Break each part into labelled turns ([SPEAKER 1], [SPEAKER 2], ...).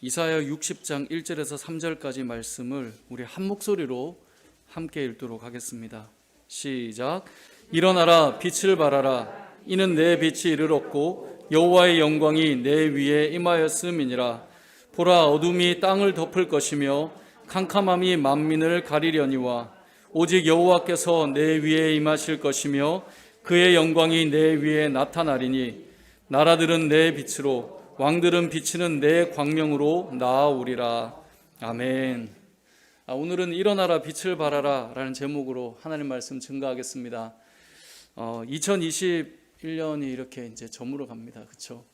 [SPEAKER 1] 이사야 60장 1절에서 3절까지 말씀을 우리 한 목소리로 함께 읽도록 하겠습니다. 시작. 일어나라, 빛을 발하라. 이는 내 빛이 이르렀고 여호와의 영광이 내 위에 임하였음이니라. 보라, 어둠이 땅을 덮을 것이며 캄캄함이 만민을 가리려니와 오직 여호와께서 내 위에 임하실 것이며 그의 영광이 내 위에 나타나리니 나라들은 내 빛으로 왕들은 비치는 내 광명으로 나아오리라. 아멘. 오늘은 일어나라, 빛을 발하라 라는 제목으로 하나님 말씀 증거하겠습니다. 2021년이 이렇게 이제 저물어 갑니다. 그렇죠?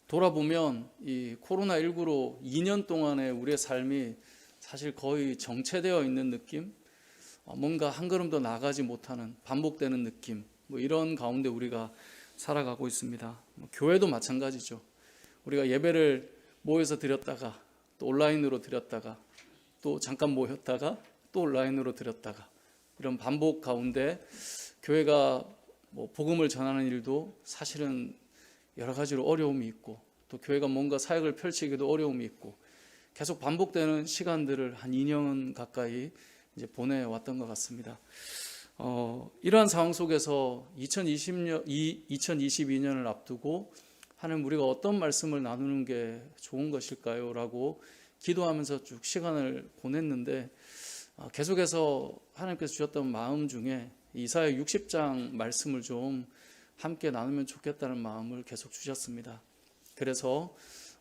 [SPEAKER 1] 돌아보면 이 코로나19로 2년 동안의 우리의 삶이 사실 거의 정체되어 있는 느낌, 뭔가 한 걸음 더 나가지 못하는 반복되는 느낌, 이런 가운데 우리가 살아가고 있습니다. 교회도 마찬가지죠. 우리가 예배를 모여서 드렸다가 또 온라인으로 드렸다가 또 잠깐 모였다가 또 온라인으로 드렸다가 이런 반복 가운데 교회가 복음을 전하는 일도 사실은 여러 가지로 어려움이 있고 또 교회가 뭔가 사역을 펼치기도 어려움이 있고 계속 반복되는 시간들을 한 2년 가까이 이제 보내왔던 것 같습니다. 이러한 상황 속에서 2022년을 앞두고 하나님, 우리가 어떤 말씀을 나누는 게 좋은 것일까요? 라고 기도하면서 쭉 시간을 보냈는데 계속해서 하나님께서 주셨던 마음 중에 이사야 60장 말씀을 좀 함께 나누면 좋겠다는 마음을 계속 주셨습니다. 그래서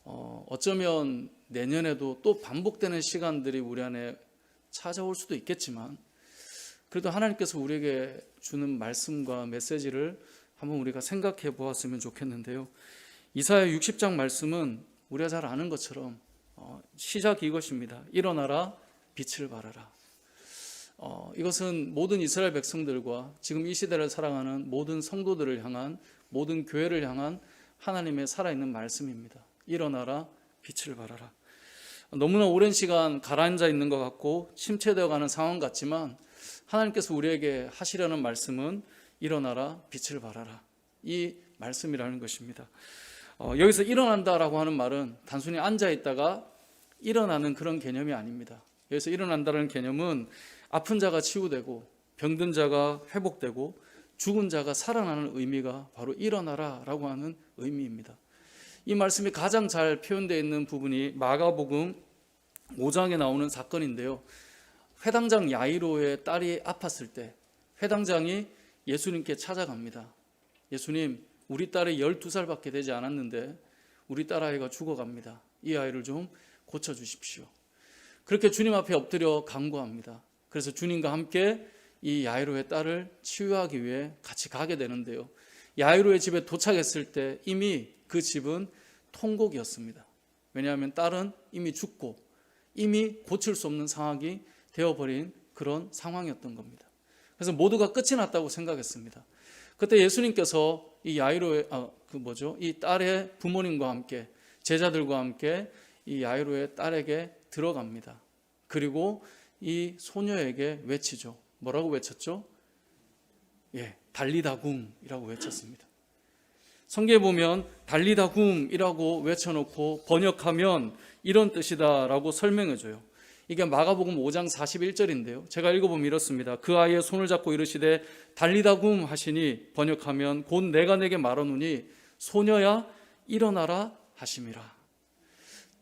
[SPEAKER 1] 어쩌면 내년에도 또 반복되는 시간들이 우리 안에 찾아올 수도 있겠지만 그래도 하나님께서 우리에게 주는 말씀과 메시지를 한번 우리가 생각해 보았으면 좋겠는데요. 이사야 60장 말씀은 우리가 잘 아는 것처럼 시작이 이것입니다. 일어나라, 빛을 발하라. 이것은 모든 이스라엘 백성들과 지금 이 시대를 살아가는 모든 성도들을 향한, 모든 교회를 향한 하나님의 살아있는 말씀입니다. 일어나라, 빛을 발하라. 너무나 오랜 시간 가라앉아 있는 것 같고 침체되어 가는 상황 같지만 하나님께서 우리에게 하시려는 말씀은 일어나라, 빛을 발하라, 이 말씀이라는 것입니다. 여기서 일어난다라고 하는 말은 단순히 앉아있다가 일어나는 그런 개념이 아닙니다. 여기서 일어난다는 개념은 아픈 자가 치유되고 병든 자가 회복되고 죽은 자가 살아나는 의미가 바로 일어나라라고 하는 의미입니다. 이 말씀이 가장 잘 표현되어 있는 부분이 마가복음 5장에 나오는 사건인데요. 회당장 야이로의 딸이 아팠을 때 회당장이 예수님께 찾아갑니다. 예수님, 우리 딸이 12살밖에 되지 않았는데 우리 딸아이가 죽어갑니다. 이 아이를 좀 고쳐주십시오. 그렇게 주님 앞에 엎드려 간구합니다. 그래서 주님과 함께 이 야이로의 딸을 치유하기 위해 같이 가게 되는데요. 야이로의 집에 도착했을 때 이미 그 집은 통곡이었습니다. 왜냐하면 딸은 이미 죽고 이미 고칠 수 없는 상황이 되어버린 그런 상황이었던 겁니다. 그래서 모두가 끝이 났다고 생각했습니다. 그때 예수님께서 이 야이로의 이 딸의 부모님과 함께 제자들과 함께 이 야이로의 딸에게 들어갑니다. 그리고 이 소녀에게 외치죠. 뭐라고 외쳤죠? 달리다굼이라고 외쳤습니다. 성경에 보면 달리다굼이라고 외쳐놓고 번역하면 이런 뜻이다라고 설명해줘요. 이게 마가복음 5장 41절인데요. 제가 읽어보면 이렇습니다. 그 아이의 손을 잡고 이르시되 달리다굼 하시니 번역하면 곧 내가 내게 말하노니 소녀야 일어나라 하심이라.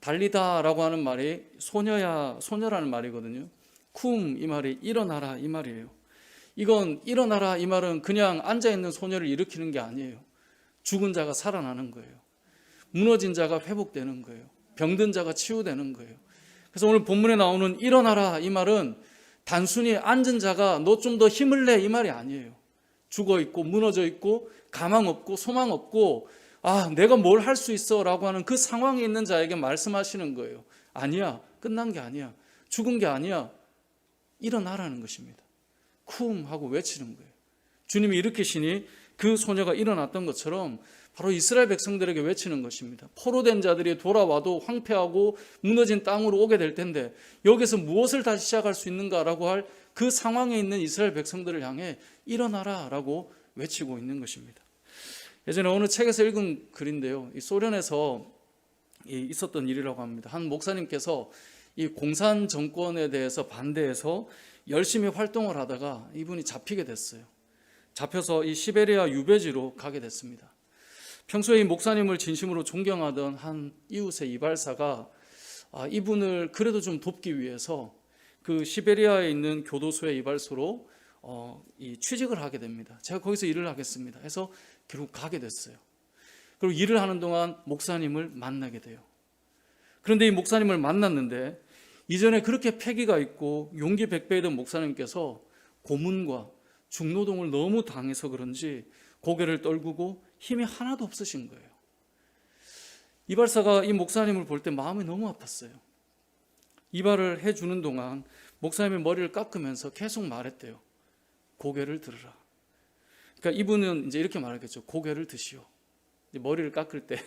[SPEAKER 1] 달리다라고 하는 말이 소녀라는 말이거든요. 쿰, 이 말이 일어나라 이 말이에요. 이건 일어나라 이 말은 그냥 앉아있는 소녀를 일으키는 게 아니에요. 죽은 자가 살아나는 거예요. 무너진 자가 회복되는 거예요. 병든 자가 치유되는 거예요. 그래서 오늘 본문에 나오는 일어나라 이 말은 단순히 앉은 자가 너 좀 더 힘을 내 이 말이 아니에요. 죽어 있고 무너져 있고 가망 없고 소망 없고 내가 뭘 할 수 있어 라고 하는 그 상황에 있는 자에게 말씀하시는 거예요. 아니야, 끝난 게 아니야, 죽은 게 아니야, 일어나라는 것입니다. 쿰 하고 외치는 거예요. 주님이 일으키시니 그 소녀가 일어났던 것처럼 바로 이스라엘 백성들에게 외치는 것입니다. 포로된 자들이 돌아와도 황폐하고 무너진 땅으로 오게 될 텐데 여기서 무엇을 다시 시작할 수 있는가라고 할 그 상황에 있는 이스라엘 백성들을 향해 일어나라라고 외치고 있는 것입니다. 예전에 어느 책에서 읽은 글인데요. 이 소련에서 있었던 일이라고 합니다. 한 목사님께서 이 공산 정권에 대해서 반대해서 열심히 활동을 하다가 이분이 잡히게 됐어요. 잡혀서 이 시베리아 유배지로 가게 됐습니다. 평소에 이 목사님을 진심으로 존경하던 한 이웃의 이발사가 이분을 그래도 좀 돕기 위해서 그 시베리아에 있는 교도소의 이발소로 취직을 하게 됩니다. 제가 거기서 일을 하겠습니다 해서 결국 가게 됐어요. 그리고 일을 하는 동안 목사님을 만나게 돼요. 그런데 이 목사님을 만났는데 이전에 그렇게 패기가 있고 용기 백배이던 목사님께서 고문과 중노동을 너무 당해서 그런지 고개를 떨구고 힘이 하나도 없으신 거예요. 이발사가 이 목사님을 볼 때 마음이 너무 아팠어요. 이발을 해주는 동안 목사님의 머리를 깎으면서 계속 말했대요. 고개를 들으라. 그러니까 이분은 이제 이렇게 말하겠죠. 고개를 드시오. 머리를 깎을 때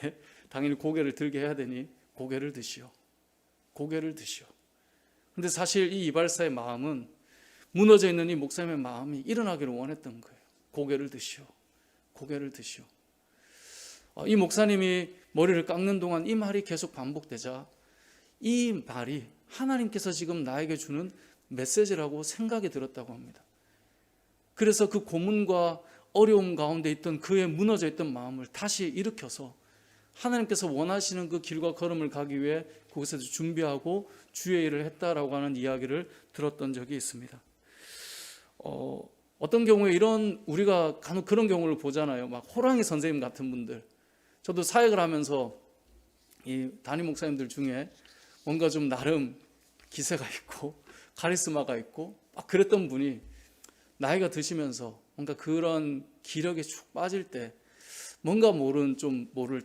[SPEAKER 1] 당연히 고개를 들게 해야 되니 고개를 드시오. 고개를 드시오. 근데 사실 이 이발사의 마음은 무너져 있는 이 목사님의 마음이 일어나기를 원했던 거예요. 고개를 드시오. 고개를 드시오. 이 목사님이 머리를 깎는 동안 이 말이 계속 반복되자 이 말이 하나님께서 지금 나에게 주는 메시지라고 생각이 들었다고 합니다. 그래서 그 고문과 어려움 가운데 있던 그의 무너져 있던 마음을 다시 일으켜서 하나님께서 원하시는 그 길과 걸음을 가기 위해 그곳에서 준비하고 주의 일을 했다라고 하는 이야기를 들었던 적이 있습니다. 어떤 경우에 우리가 간혹 그런 경우를 보잖아요. 막 호랑이 선생님 같은 분들. 저도 사역을 하면서 이 담임 목사님들 중에 뭔가 좀 나름 기세가 있고 카리스마가 있고 막 그랬던 분이 나이가 드시면서 뭔가 그런 기력에 축 빠질 때 뭔가 모를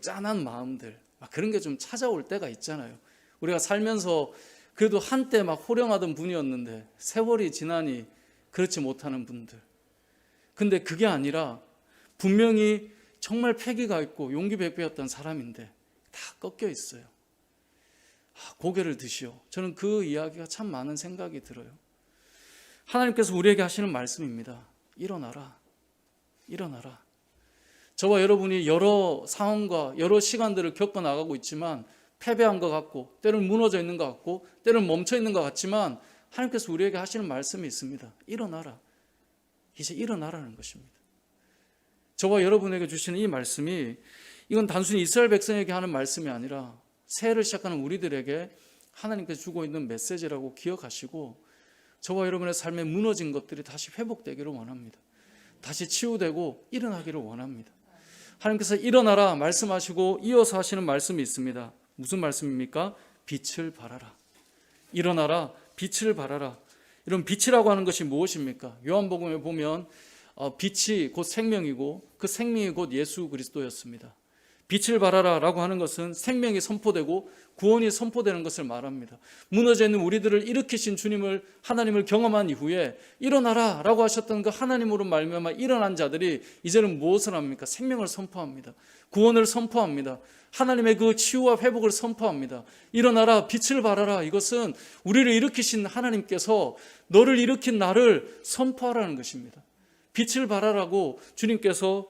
[SPEAKER 1] 짠한 마음들 막 그런 게 좀 찾아올 때가 있잖아요. 우리가 살면서 그래도 한때 막 호령하던 분이었는데 세월이 지나니 그렇지 못하는 분들. 근데 그게 아니라 분명히 정말 패기가 있고 용기 백배였던 사람인데 다 꺾여 있어요. 고개를 드시오. 저는 그 이야기가 참 많은 생각이 들어요. 하나님께서 우리에게 하시는 말씀입니다. 일어나라. 일어나라. 저와 여러분이 여러 상황과 여러 시간들을 겪어나가고 있지만 패배한 것 같고 때로는 무너져 있는 것 같고 때로는 멈춰 있는 것 같지만 하나님께서 우리에게 하시는 말씀이 있습니다. 일어나라. 이제 일어나라는 것입니다. 저와 여러분에게 주시는 이 말씀이 이건 단순히 이스라엘 백성에게 하는 말씀이 아니라 새해를 시작하는 우리들에게 하나님께서 주고 있는 메시지라고 기억하시고 저와 여러분의 삶에 무너진 것들이 다시 회복되기를 원합니다. 다시 치유되고 일어나기를 원합니다. 하나님께서 일어나라 말씀하시고 이어서 하시는 말씀이 있습니다. 무슨 말씀입니까? 빛을 발하라. 일어나라, 빛을 발하라. 이런 빛이라고 하는 것이 무엇입니까? 요한복음에 보면 빛이 곧 생명이고 그 생명이 곧 예수 그리스도였습니다. 빛을 발하라 라고 하는 것은 생명이 선포되고 구원이 선포되는 것을 말합니다. 무너져 있는 우리들을 일으키신 하나님을 경험한 이후에 일어나라 라고 하셨던 그 하나님으로 말미암아 일어난 자들이 이제는 무엇을 합니까? 생명을 선포합니다. 구원을 선포합니다. 하나님의 그 치유와 회복을 선포합니다. 일어나라, 빛을 발하라. 이것은 우리를 일으키신 하나님께서 너를 일으킨 나를 선포하라는 것입니다. 빛을 발하라고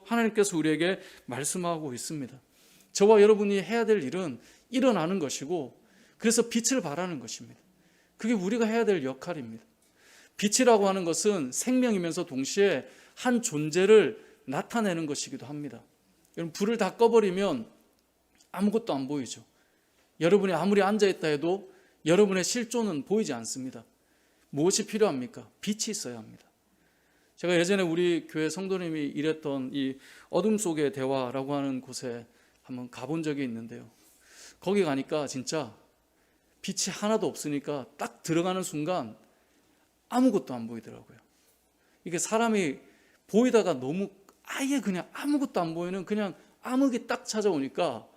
[SPEAKER 1] 하나님께서 우리에게 말씀하고 있습니다. 저와 여러분이 해야 될 일은 일어나는 것이고 그래서 빛을 발하는 것입니다. 그게 우리가 해야 될 역할입니다. 빛이라고 하는 것은 생명이면서 동시에 한 존재를 나타내는 것이기도 합니다. 여러분, 불을 다 꺼버리면 아무것도 안 보이죠. 여러분이 아무리 앉아있다 해도 여러분의 실존은 보이지 않습니다. 무엇이 필요합니까? 빛이 있어야 합니다. 제가 예전에 우리 교회 성도님이 일했던 이 어둠 속의 대화라고 하는 곳에 한번 가본 적이 있는데요. 거기 가니까 진짜 빛이 하나도 없으니까 딱 들어가는 순간 아무것도 안 보이더라고요. 이게 사람이 보이다가 너무 아예 그냥 아무것도 안 보이는 그냥 암흑이 딱 찾아오니까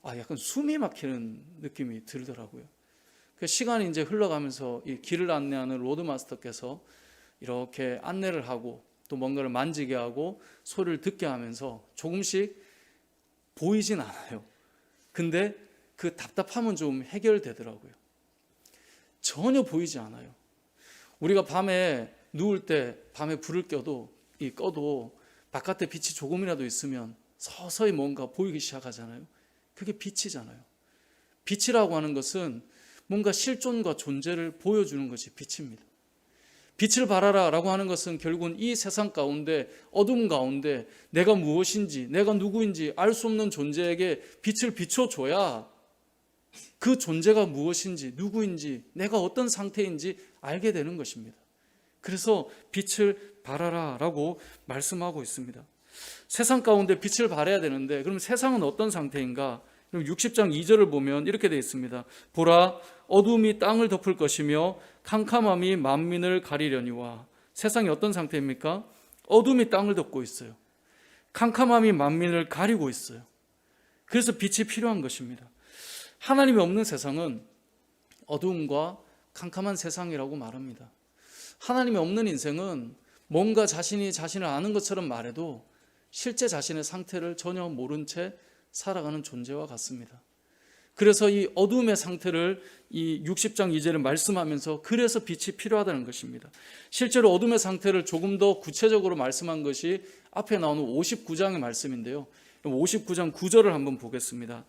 [SPEAKER 1] 약간 숨이 막히는 느낌이 들더라고요. 그 시간이 이제 흘러가면서 이 길을 안내하는 로드마스터께서 이렇게 안내를 하고 또 뭔가를 만지게 하고 소리를 듣게 하면서 조금씩 보이진 않아요. 근데 그 답답함은 좀 해결되더라고요. 전혀 보이지 않아요. 우리가 밤에 누울 때 밤에 불을 꺼도 바깥에 빛이 조금이라도 있으면 서서히 뭔가 보이기 시작하잖아요. 그게 빛이잖아요. 빛이라고 하는 것은 뭔가 실존과 존재를 보여주는 것이 빛입니다. 빛을 발하라 라고 하는 것은 결국은 이 세상 가운데, 어둠 가운데 내가 무엇인지, 내가 누구인지 알 수 없는 존재에게 빛을 비춰줘야 그 존재가 무엇인지, 누구인지, 내가 어떤 상태인지 알게 되는 것입니다. 그래서 빛을 발하라 라고 말씀하고 있습니다. 세상 가운데 빛을 발해야 되는데, 그럼 세상은 어떤 상태인가? 60장 2절을 보면 이렇게 되어 있습니다. 보라, 어둠이 땅을 덮을 것이며 캄캄함이 만민을 가리려니와. 세상이 어떤 상태입니까? 어둠이 땅을 덮고 있어요. 캄캄함이 만민을 가리고 있어요. 그래서 빛이 필요한 것입니다. 하나님이 없는 세상은 어두움과 캄캄한 세상이라고 말합니다. 하나님이 없는 인생은 뭔가 자신이 자신을 아는 것처럼 말해도 실제 자신의 상태를 전혀 모른 채 살아가는 존재와 같습니다. 그래서 이 어둠의 상태를 이 60장 2절을 말씀하면서 그래서 빛이 필요하다는 것입니다. 실제로 어둠의 상태를 조금 더 구체적으로 말씀한 것이 앞에 나오는 59장의 말씀인데요. 59장 9절을 한번 보겠습니다.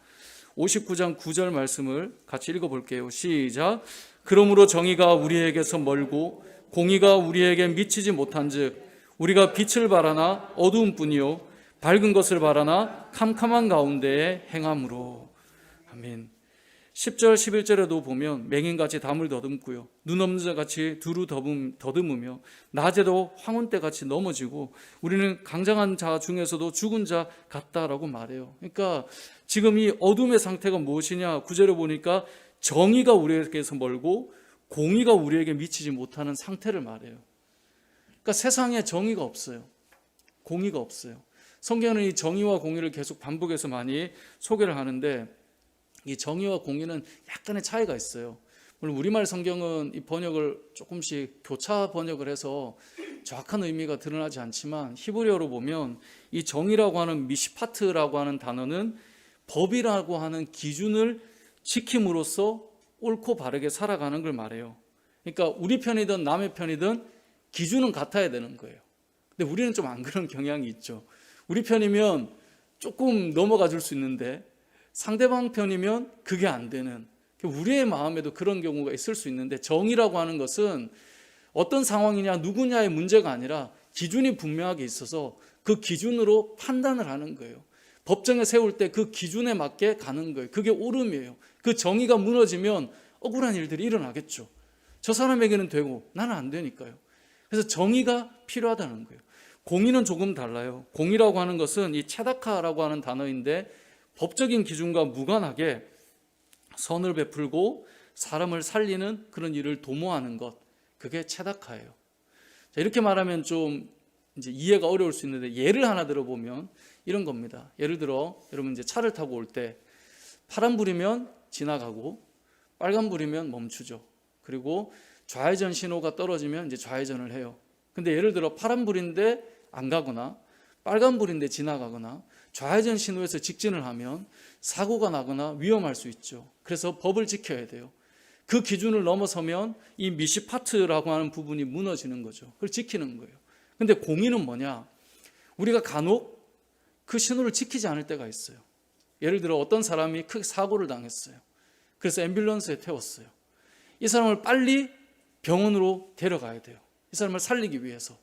[SPEAKER 1] 59장 9절 말씀을 같이 읽어볼게요. 시작. 그러므로 정의가 우리에게서 멀고 공의가 우리에게 미치지 못한즉 우리가 빛을 바라나 어두움뿐이요 밝은 것을 바라나 캄캄한 가운데에 행함으로. 아멘. 10절 11절에도 보면 맹인같이 담을 더듬고요, 눈 없는 자같이 두루 더듬으며 낮에도 황혼때같이 넘어지고 우리는 강장한 자 중에서도 죽은 자 같다라고 말해요. 그러니까 지금 이 어둠의 상태가 무엇이냐, 9절에 보니까 정의가 우리에게서 멀고 공의가 우리에게 미치지 못하는 상태를 말해요. 그러니까 세상에 정의가 없어요. 공의가 없어요. 성경은 이 정의와 공의를 계속 반복해서 많이 소개를 하는데 이 정의와 공의는 약간의 차이가 있어요. 물론 우리말 성경은 이 번역을 조금씩 교차 번역을 해서 정확한 의미가 드러나지 않지만 히브리어로 보면 이 정의라고 하는 미시파트라고 하는 단어는 법이라고 하는 기준을 지킴으로써 옳고 바르게 살아가는 걸 말해요. 그러니까 우리 편이든 남의 편이든 기준은 같아야 되는 거예요. 근데 우리는 좀 안 그런 경향이 있죠. 우리 편이면 조금 넘어가 줄 수 있는데 상대방 편이면 그게 안 되는, 우리의 마음에도 그런 경우가 있을 수 있는데 정의라고 하는 것은 어떤 상황이냐 누구냐의 문제가 아니라 기준이 분명하게 있어서 그 기준으로 판단을 하는 거예요. 법정에 세울 때 그 기준에 맞게 가는 거예요. 그게 옳음이에요. 그 정의가 무너지면 억울한 일들이 일어나겠죠. 저 사람에게는 되고 나는 안 되니까요. 그래서 정의가 필요하다는 거예요. 공의는 조금 달라요. 공의라고 하는 것은 이 체다카라고 하는 단어인데 법적인 기준과 무관하게 선을 베풀고 사람을 살리는 그런 일을 도모하는 것, 그게 체다카예요. 자, 이렇게 말하면 좀 이제 이해가 어려울 수 있는데 예를 하나 들어보면 이런 겁니다. 예를 들어 여러분 이제 차를 타고 올 때 파란불이면 지나가고 빨간불이면 멈추죠. 그리고 좌회전 신호가 떨어지면 이제 좌회전을 해요. 근데 예를 들어 파란불인데 안 가거나 빨간불인데 지나가거나 좌회전 신호에서 직진을 하면 사고가 나거나 위험할 수 있죠. 그래서 법을 지켜야 돼요. 그 기준을 넘어서면 이 미시파트라고 하는 부분이 무너지는 거죠. 그걸 지키는 거예요. 근데 공의는 뭐냐? 우리가 간혹 그 신호를 지키지 않을 때가 있어요. 예를 들어 어떤 사람이 크게 사고를 당했어요. 그래서 앰뷸런스에 태웠어요. 이 사람을 빨리 병원으로 데려가야 돼요. 이 사람을 살리기 위해서.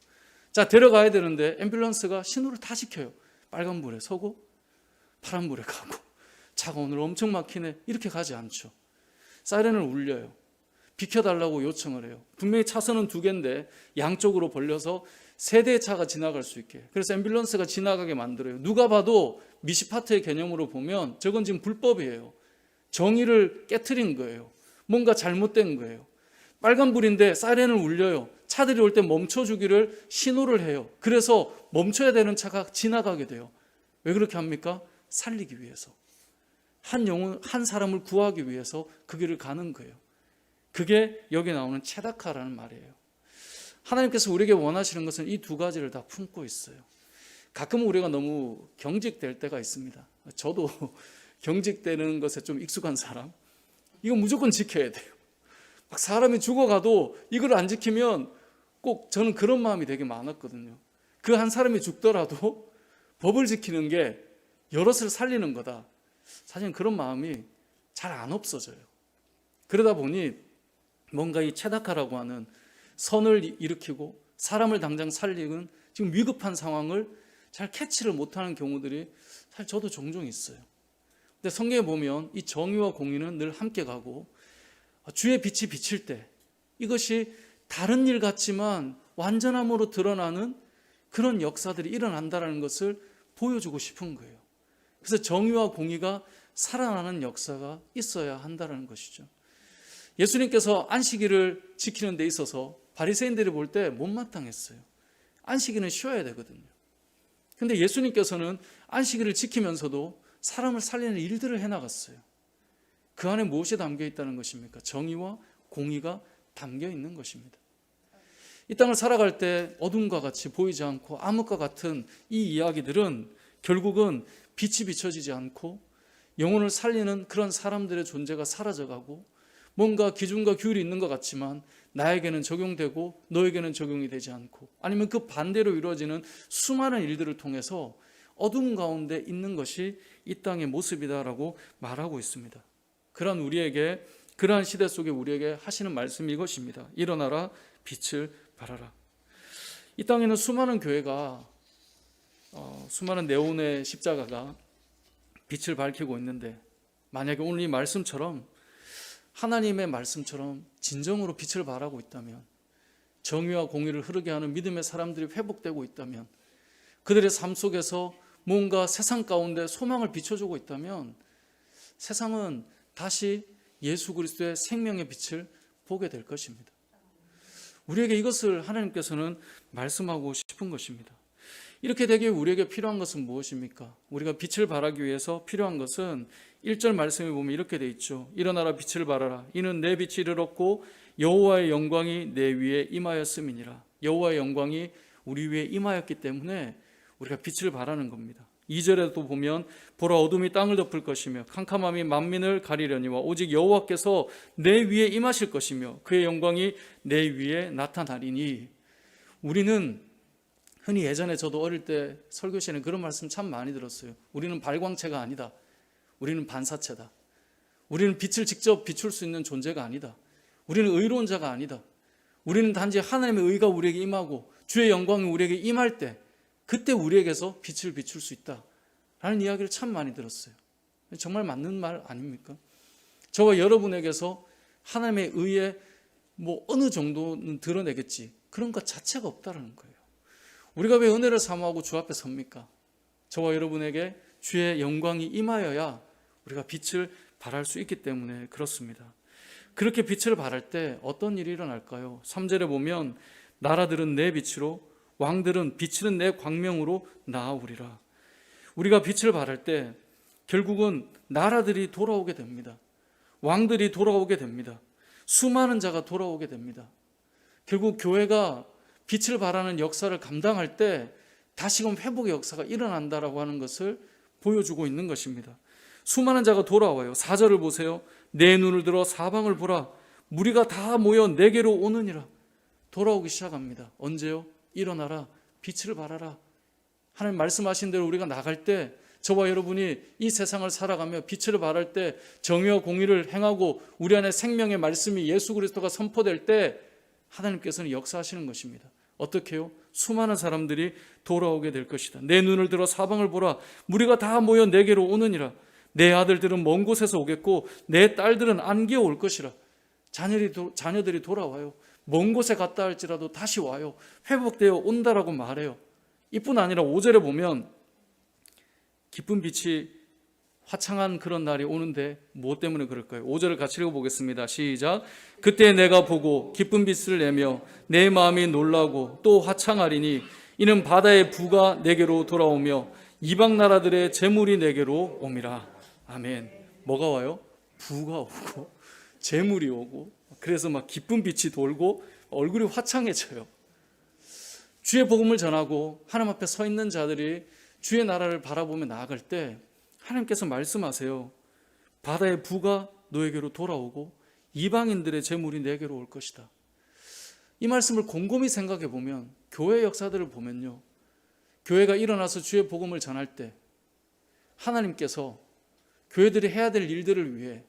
[SPEAKER 1] 자, 데려가야 되는데 앰뷸런스가 신호를 다 지켜요. 빨간불에 서고 파란불에 가고 차가 오늘 엄청 막히네 이렇게 가지 않죠. 사이렌을 울려요. 비켜달라고 요청을 해요. 분명히 차선은 2개인데 양쪽으로 벌려서 3대의 차가 지나갈 수 있게, 그래서 앰뷸런스가 지나가게 만들어요. 누가 봐도 미시파트의 개념으로 보면 저건 지금 불법이에요. 정의를 깨트린 거예요. 뭔가 잘못된 거예요. 빨간불인데 사이렌을 울려요. 차들이 올 때 멈춰주기를 신호를 해요. 그래서 멈춰야 되는 차가 지나가게 돼요. 왜 그렇게 합니까? 살리기 위해서. 한 사람을 구하기 위해서 그 길을 가는 거예요. 그게 여기 나오는 체다카라는 말이에요. 하나님께서 우리에게 원하시는 것은 이 2가지를 다 품고 있어요. 가끔 우리가 너무 경직될 때가 있습니다. 저도 경직되는 것에 좀 익숙한 사람, 이거 무조건 지켜야 돼요. 막 사람이 죽어가도 이걸 안 지키면 꼭 저는 그런 마음이 되게 많았거든요. 그 한 사람이 죽더라도 법을 지키는 게 여럿을 살리는 거다. 사실 그런 마음이 잘 안 없어져요. 그러다 보니 뭔가 이 체다카라고 하는 선을 일으키고 사람을 당장 살리는 지금 위급한 상황을 잘 캐치를 못하는 경우들이 사실 저도 종종 있어요. 근데 성경에 보면 이 정의와 공의는 늘 함께 가고 주의 빛이 비칠 때 이것이 다른 일 같지만 완전함으로 드러나는 그런 역사들이 일어난다는 것을 보여주고 싶은 거예요. 그래서 정의와 공의가 살아나는 역사가 있어야 한다는 것이죠. 예수님께서 안식일을 지키는 데 있어서 바리새인들이 볼 때 못마땅했어요. 안식일은 쉬어야 되거든요. 근데 예수님께서는 안식일을 지키면서도 사람을 살리는 일들을 해나갔어요. 그 안에 무엇이 담겨 있다는 것입니까? 정의와 공의가 담겨 있는 것입니다. 이 땅을 살아갈 때 어둠과 같이 보이지 않고 암흑과 같은 이 이야기들은 결국은 빛이 비춰지지 않고 영혼을 살리는 그런 사람들의 존재가 사라져가고 뭔가 기준과 규율이 있는 것 같지만 나에게는 적용되고 너에게는 적용이 되지 않고 아니면 그 반대로 이루어지는 수많은 일들을 통해서 어둠 가운데 있는 것이 이 땅의 모습이다라고 말하고 있습니다. 그러한 시대 속에 우리에게 하시는 말씀이 이것입니다. 일어나라, 빛을 발하라. 이 땅에는 수많은 교회가 수많은 네온의 십자가가 빛을 밝히고 있는데 만약에 오늘 이 말씀처럼 하나님의 말씀처럼 진정으로 빛을 발하고 있다면 정의와 공의를 흐르게 하는 믿음의 사람들이 회복되고 있다면 그들의 삶 속에서 뭔가 세상 가운데 소망을 비춰주고 있다면 세상은 다시 예수 그리스도의 생명의 빛을 보게 될 것입니다. 우리에게 이것을 하나님께서는 말씀하고 싶은 것입니다. 이렇게 되기에 우리에게 필요한 것은 무엇입니까? 우리가 빛을 발하기 위해서 필요한 것은 1절 말씀에 보면 이렇게 돼 있죠. 일어나라 빛을 발하라. 이는 내 빛이 이르렀고 여호와의 영광이 내 위에 임하였음이니라. 여호와의 영광이 우리 위에 임하였기 때문에 우리가 빛을 발하는 겁니다. 2절에도 보면 보라 어둠이 땅을 덮을 것이며 캄캄함이 만민을 가리려니와 오직 여호와께서 내 위에 임하실 것이며 그의 영광이 내 위에 나타나리니. 우리는 흔히 예전에 저도 어릴 때 설교 시간에 그런 말씀 참 많이 들었어요. 우리는 발광체가 아니다. 우리는 반사체다. 우리는 빛을 직접 비출 수 있는 존재가 아니다. 우리는 의로운 자가 아니다. 우리는 단지 하나님의 의가 우리에게 임하고 주의 영광이 우리에게 임할 때 그때 우리에게서 빛을 비출 수 있다 라는 이야기를 참 많이 들었어요. 정말 맞는 말 아닙니까? 저와 여러분에게서 하나님의 의에 어느 정도는 드러내겠지 그런 것 자체가 없다는 거예요. 우리가 왜 은혜를 사모하고 주 앞에 섭니까? 저와 여러분에게 주의 영광이 임하여야 우리가 빛을 발할 수 있기 때문에 그렇습니다. 그렇게 빛을 발할 때 어떤 일이 일어날까요? 3절에 보면 나라들은 내 빛으로 왕들은 비치는 내 광명으로 나아오리라. 우리가 빛을 발할 때 결국은 나라들이 돌아오게 됩니다. 왕들이 돌아오게 됩니다. 수많은 자가 돌아오게 됩니다. 결국 교회가 빛을 발하는 역사를 감당할 때 다시금 회복의 역사가 일어난다라고 하는 것을 보여주고 있는 것입니다. 수많은 자가 돌아와요. 4절을 보세요. 내 눈을 들어 사방을 보라. 무리가 다 모여 내게로 오느니라. 돌아오기 시작합니다. 언제요? 일어나라. 빛을 발하라. 하나님 말씀하신 대로 우리가 나갈 때 저와 여러분이 이 세상을 살아가며 빛을 발할 때 정의와 공의를 행하고 우리 안에 생명의 말씀이 예수 그리스도가 선포될 때 하나님께서는 역사하시는 것입니다. 어떻게 해요? 수많은 사람들이 돌아오게 될 것이다. 내 눈을 들어 사방을 보라. 무리가 다 모여 내게로 오느니라. 내 아들들은 먼 곳에서 오겠고 내 딸들은 안기에 올 것이라. 자녀들이 돌아와요. 먼 곳에 갔다 할지라도 다시 와요. 회복되어 온다라고 말해요. 이뿐 아니라 5절에 보면 기쁜 빛이 화창한 그런 날이 오는데 무엇 때문에 그럴까요? 5절을 같이 읽어보겠습니다. 시작. 그때 내가 보고 기쁜 빛을 내며 내 마음이 놀라고 또 화창하리니 이는 바다의 부가 내게로 돌아오며 이방 나라들의 재물이 내게로 옴이라. 아멘. 뭐가 와요? 부가 오고 재물이 오고 그래서 막 기쁜 빛이 돌고 얼굴이 화창해져요. 주의 복음을 전하고 하나님 앞에 서 있는 자들이 주의 나라를 바라보며 나아갈 때 하나님께서 말씀하세요. 바다의 부가 너에게로 돌아오고 이방인들의 재물이 내게로 올 것이다. 이 말씀을 곰곰이 생각해 보면 교회 역사들을 보면요. 교회가 일어나서 주의 복음을 전할 때 하나님께서 교회들이 해야 될 일들을 위해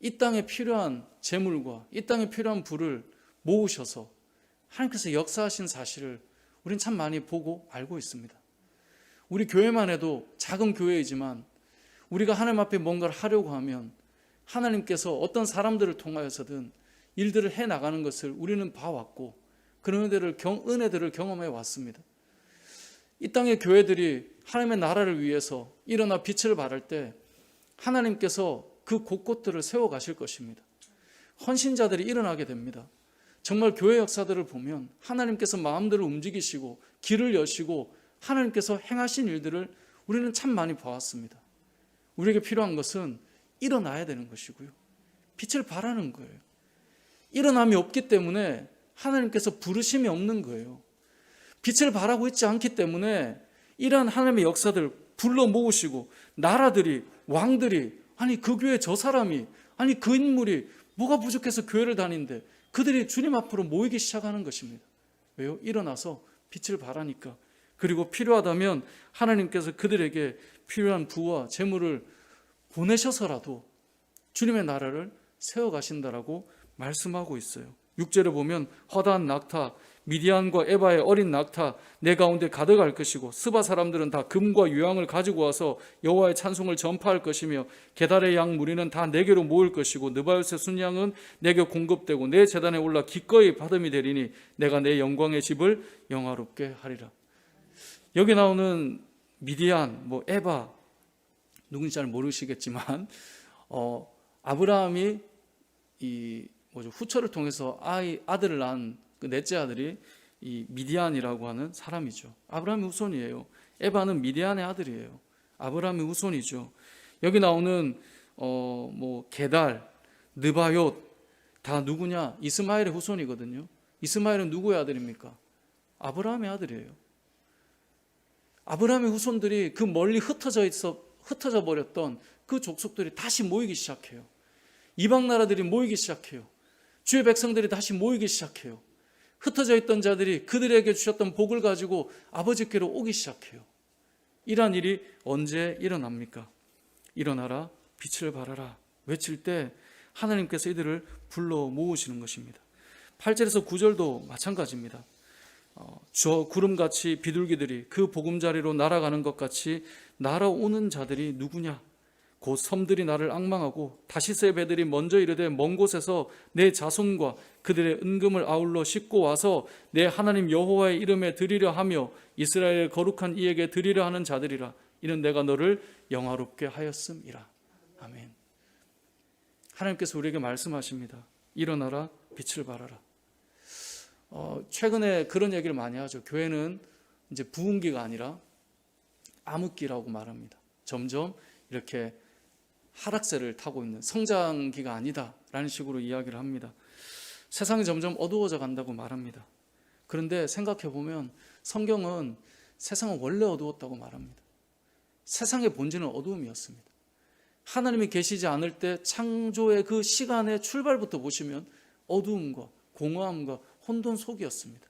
[SPEAKER 1] 이 땅에 필요한 재물과 이 땅에 필요한 부를 모으셔서 하나님께서 역사하신 사실을 우리는 참 많이 보고 알고 있습니다. 우리 교회만 해도 작은 교회이지만 우리가 하나님 앞에 뭔가를 하려고 하면 하나님께서 어떤 사람들을 통하여서든 일들을 해나가는 것을 우리는 봐왔고 그런 은혜들을 경험해 왔습니다. 이 땅의 교회들이 하나님의 나라를 위해서 일어나 빛을 발할 때 하나님께서 그 곳곳들을 세워가실 것입니다. 헌신자들이 일어나게 됩니다. 정말 교회 역사들을 보면 하나님께서 마음들을 움직이시고 길을 여시고 하나님께서 행하신 일들을 우리는 참 많이 봐왔습니다. 우리에게 필요한 것은 일어나야 되는 것이고요. 빛을 발하는 거예요. 일어남이 없기 때문에 하나님께서 부르심이 없는 거예요. 빛을 발하고 있지 않기 때문에 이러한 하나님의 역사들 불러 모으시고 나라들이 왕들이 아니 그 교회 저 사람이 아니 그 인물이 뭐가 부족해서 교회를 다니는데 그들이 주님 앞으로 모이기 시작하는 것입니다. 왜요? 일어나서 빛을 발하니까. 그리고 필요하다면 하나님께서 그들에게 필요한 부와 재물을 보내셔서라도 주님의 나라를 세워가신다라고 말씀하고 있어요. 6절에 보면 허다한 낙타 미디안과 에바의 어린 낙타 내 가운데 가득할 것이고 스바 사람들은 다 금과 유황을 가지고 와서 여호와의 찬송을 전파할 것이며 게달의 양 무리는 다 내게로 모일 것이고 느바요스의 순양은 내게 공급되고 내 제단에 올라 기꺼이 받음이 되리니 내가 내 영광의 집을 영화롭게 하리라. 여기 나오는 미디안, 에바 누군지 잘 모르시겠지만 아브라함이 후처를 통해서 아들을 낳은 그 넷째 아들이 이 미디안이라고 하는 사람이죠. 아브라함의 후손이에요. 에바는 미디안의 아들이에요. 아브라함의 후손이죠. 여기 나오는 게달, 느바욤 다 누구냐? 이스마엘의 후손이거든요. 이스마엘은 누구의 아들입니까? 아브라함의 아들이에요. 아브라함의 후손들이 그 멀리 흩어져 버렸던 그 족속들이 다시 모이기 시작해요. 이방 나라들이 모이기 시작해요. 주의 백성들이 다시 모이기 시작해요. 흩어져 있던 자들이 그들에게 주셨던 복을 가지고 아버지께로 오기 시작해요. 이러한 일이 언제 일어납니까? 일어나라 빛을 발하라 외칠 때 하나님께서 이들을 불러 모으시는 것입니다. 8절에서 9절도 마찬가지입니다. 저 구름같이 비둘기들이 그 보금자리로 날아가는 것 같이 날아오는 자들이 누구냐? 곧 섬들이 나를 앙망하고 다시스의 배들이 먼저 이르되 먼 곳에서 내 자손과 그들의 은금을 아울러 싣고 와서 내 하나님 여호와의 이름에 드리려 하며 이스라엘의 거룩한 이에게 드리려 하는 자들이라. 이는 내가 너를 영화롭게 하였음이라. 아멘. 하나님께서 우리에게 말씀하십니다. 일어나라 빛을 발하라. 최근에 그런 얘기를 많이 하죠. 교회는 이제 부흥기가 아니라 암흑기라고 말합니다. 점점 이렇게 하락세를 타고 있는 성장기가 아니다라는 식으로 이야기를 합니다. 세상이 점점 어두워져 간다고 말합니다. 그런데 생각해 보면 성경은 세상은 원래 어두웠다고 말합니다. 세상의 본질은 어두움이었습니다. 하나님이 계시지 않을 때 창조의 그 시간의 출발부터 보시면 어두움과 공허함과 혼돈 속이었습니다.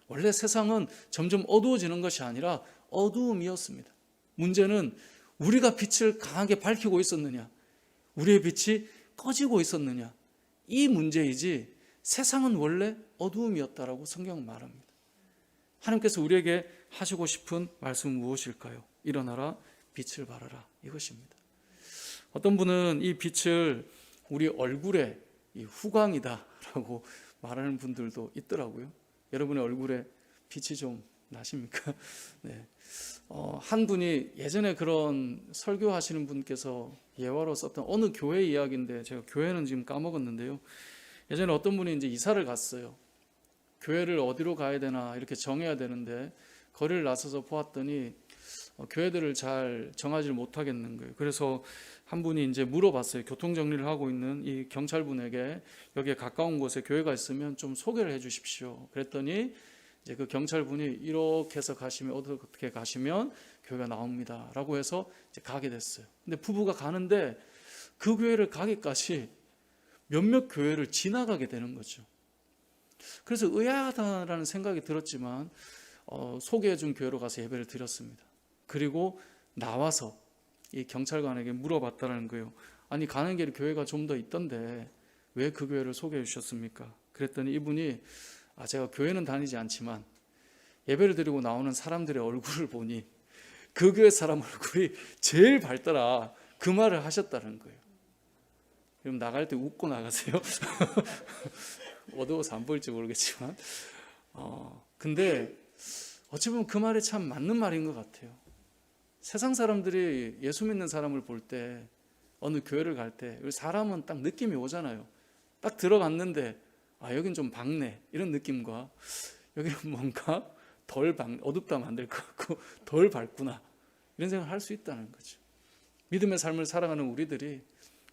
[SPEAKER 1] 원래 세상은 점점 어두워지는 것이 아니라 어두움이었습니다. 문제는 우리가 빛을 강하게 밝히고 있었느냐, 우리의 빛이 꺼지고 있었느냐, 이 문제이지 세상은 원래 어두움이었다라고 성경은 말합니다. 하나님께서 우리에게 하시고 싶은 말씀은 무엇일까요? 일어나라 빛을 발하라 이것입니다. 어떤 분은 이 빛을 우리 얼굴에 후광이다라고 말하는 분들도 있더라고요. 여러분의 얼굴에 빛이 좀 나십니까? 네. 한 분이 예전에 그런 설교하시는 분께서 예화로 썼던 어느 교회 이야기인데 제가 교회는 지금 까먹었는데요. 예전에 어떤 분이 이제 이사를 갔어요. 교회를 어디로 가야 되나 이렇게 정해야 되는데 거리를 나서서 보았더니 교회들을 잘 정하지를 못하겠는 거예요. 그래서 한 분이 이제 물어봤어요. 교통 정리를 하고 있는 이 경찰분에게 여기에 가까운 곳에 교회가 있으면 좀 소개를 해 주십시오. 그랬더니 이제 그 경찰분이 이렇게 해서 가시면 어떻게 가시면 교회가 나옵니다라고 해서 이제 가게 됐어요. 근데 부부가 가는데 그 교회를 가기까지 몇몇 교회를 지나가게 되는 거죠. 그래서 의아하다라는 생각이 들었지만 소개해 준 교회로 가서 예배를 드렸습니다. 그리고 나와서 이 경찰관에게 물어봤다는 거예요. 아니 가는 길에 교회가 좀 더 있던데 왜 그 교회를 소개해 주셨습니까? 그랬더니 이분이 제가 교회는 다니지 않지만 예배를 드리고 나오는 사람들의 얼굴을 보니 그 교회 사람 얼굴이 제일 밝더라, 그 말을 하셨다는 거예요. 그럼 나갈 때 웃고 나가세요. 어두워서 안 보일지 모르겠지만 근데 어찌 보면 그 말이 참 맞는 말인 것 같아요. 세상 사람들이 예수 믿는 사람을 볼 때, 어느 교회를 갈 때 사람은 딱 느낌이 오잖아요. 딱 들어갔는데 여긴 좀 밝네 이런 느낌과, 여기는 뭔가 덜 어둡다면 안 될 것 같고 덜 밝구나 이런 생각을 할 수 있다는 거죠. 믿음의 삶을 살아가는 우리들이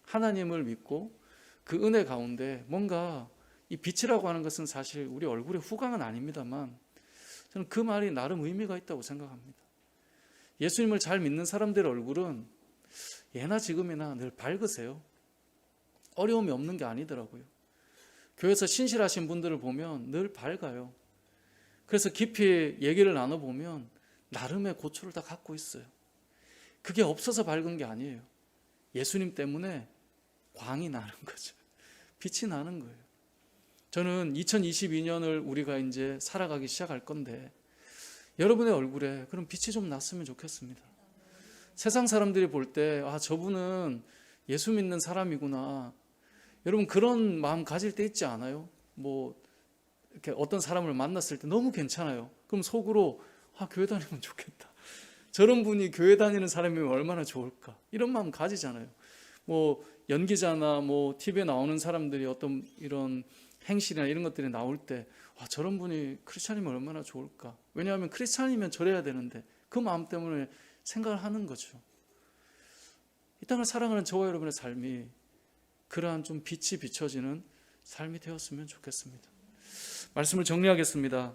[SPEAKER 1] 하나님을 믿고 그 은혜 가운데 뭔가 이 빛이라고 하는 것은 사실 우리 얼굴의 후광은 아닙니다만, 저는 그 말이 나름 의미가 있다고 생각합니다. 예수님을 잘 믿는 사람들의 얼굴은 예나 지금이나 늘 밝으세요. 어려움이 없는 게 아니더라고요. 교회에서 신실하신 분들을 보면 늘 밝아요. 그래서 깊이 얘기를 나눠보면 나름의 고초를 다 갖고 있어요. 그게 없어서 밝은 게 아니에요. 예수님 때문에 광이 나는 거죠. 빛이 나는 거예요. 저는 2022년을 우리가 이제 살아가기 시작할 건데, 여러분의 얼굴에 그런 빛이 좀 났으면 좋겠습니다. 세상 사람들이 볼 때 저분은 예수 믿는 사람이구나, 여러분 그런 마음 가질 때 있지 않아요? 뭐 이렇게 어떤 사람을 만났을 때 너무 괜찮아요. 그럼 속으로 교회 다니면 좋겠다, 저런 분이 교회 다니는 사람이면 얼마나 좋을까, 이런 마음 가지잖아요. 뭐 연기자나 뭐 TV에 나오는 사람들이 어떤 이런 행실이나 이런 것들이 나올 때 저런 분이 크리스찬이면 얼마나 좋을까, 왜냐하면 크리스찬이면 저래야 되는데, 그 마음 때문에 생각을 하는 거죠. 이 땅을 살아가는 저와 여러분의 삶이 그러한 좀 빛이 비춰지는 삶이 되었으면 좋겠습니다. 말씀을 정리하겠습니다.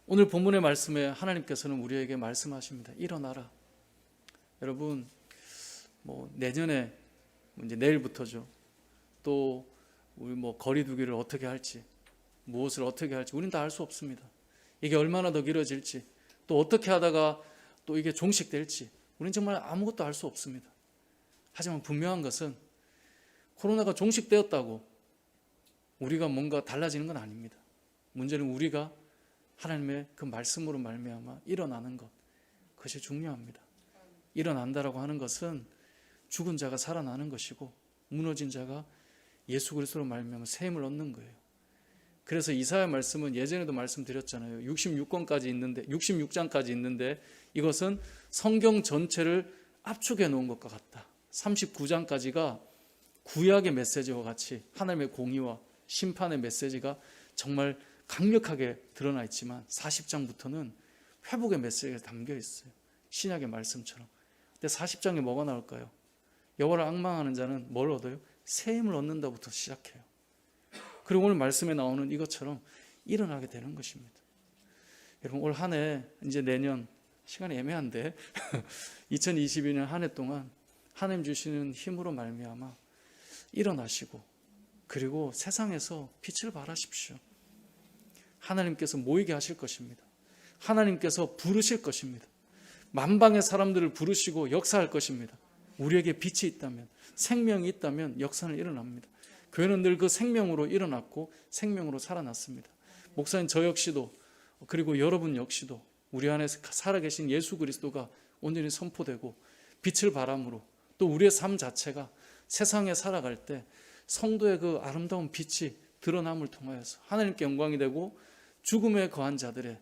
[SPEAKER 1] 오늘 본문의 말씀에 하나님께서는 우리에게 말씀하십니다. 일어나라. 여러분 뭐 내년에 이제 내일부터죠. 또 우리 뭐 거리두기를 어떻게 할지, 무엇을 어떻게 할지 우리는 다 알 수 없습니다. 이게 얼마나 더 길어질지, 또 어떻게 하다가 또 이게 종식될지 우리는 정말 아무것도 알 수 없습니다. 하지만 분명한 것은 코로나가 종식되었다고 우리가 뭔가 달라지는 건 아닙니다. 문제는 우리가 하나님의 그 말씀으로 말미암아 일어나는 것, 그것이 중요합니다. 일어난다라고 하는 것은 죽은 자가 살아나는 것이고, 무너진 자가 예수 그리스도로 말미암아 새 힘을 얻는 거예요. 그래서 이사야 말씀은 예전에도 말씀드렸잖아요. 66장까지 있는데 이것은 성경 전체를 압축해 놓은 것과 같다. 39장까지가 구약의 메시지와 같이 하나님의 공의와 심판의 메시지가 정말 강력하게 드러나 있지만, 40장부터는 회복의 메시지가 담겨 있어요. 신약의 말씀처럼. 근데 40장에 뭐가 나올까요? 여호와를 앙망하는 자는 뭘 얻어요? 새 힘을 얻는다부터 시작해요. 그리고 오늘 말씀에 나오는 이것처럼 일어나게 되는 것입니다. 여러분 올 한 해, 이제 내년 시간이 애매한데 2022년 한 해 동안 하나님 주시는 힘으로 말미암아 일어나시고, 그리고 세상에서 빛을 발하십시오. 하나님께서 모이게 하실 것입니다. 하나님께서 부르실 것입니다. 만방의 사람들을 부르시고 역사할 것입니다. 우리에게 빛이 있다면, 생명이 있다면 역사는 일어납니다. 교회는 늘 그 생명으로 일어났고 생명으로 살아났습니다. 목사님 저 역시도, 그리고 여러분 역시도 우리 안에 살아계신 예수 그리스도가 온전히 선포되고 빛을 발함으로, 또 우리의 삶 자체가 세상에 살아갈 때 성도의 그 아름다운 빛이 드러남을 통하여서 하나님께 영광이 되고, 죽음에 거한 자들의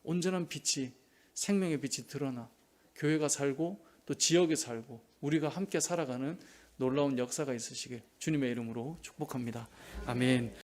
[SPEAKER 1] 온전한 빛이, 생명의 빛이 드러나 교회가 살고 또 지역이 살고 우리가 함께 살아가는 놀라운 역사가 있으시길 주님의 이름으로 축복합니다. 아멘.